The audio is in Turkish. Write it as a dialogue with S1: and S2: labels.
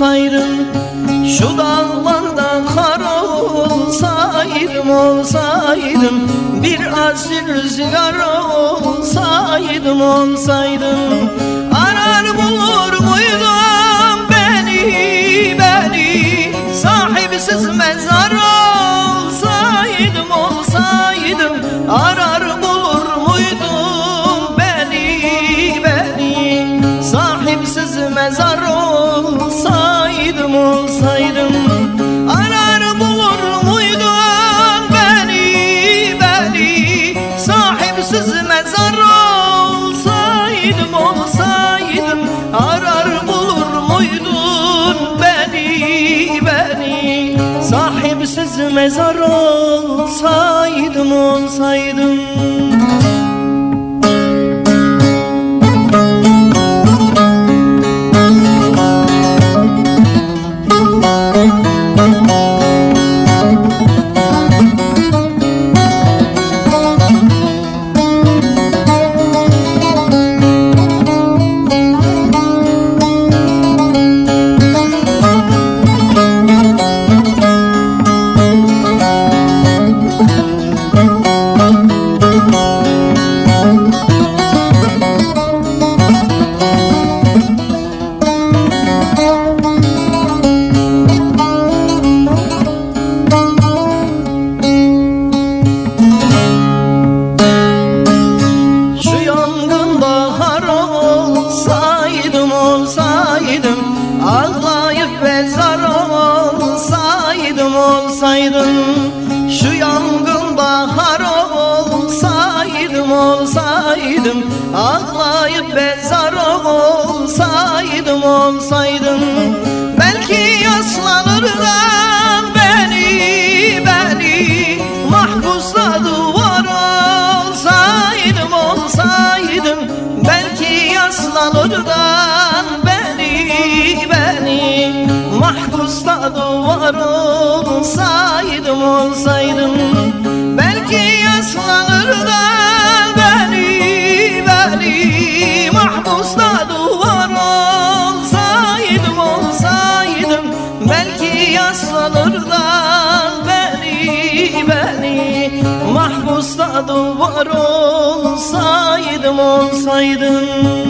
S1: olsaydım, şu dağlarda kar olsaydım, bir asil rüzgar olsaydım, arar bulur muydum beni, sahipsiz mezar olsaydım, arar bulur muydum beni, sahipsiz mezar olsaydım, arar bulur muydun beni, sahipsiz mezar olsaydım, arar bulur muydun beni, sahipsiz mezar olsaydım. Ağlayıp bezar olsaydım, şu yangın bahar olsaydım, ağlayıp bezar olsaydım, belki yaslanırdan beni, mahpusla duvar olsaydım, belki yaslanırdan beni, mahpusla duvar olsaydım, belki yaslanırdan beni, mahpusla duvar olsaydım, belki yaslanırdan beni, mahpusla duvar olsaydım.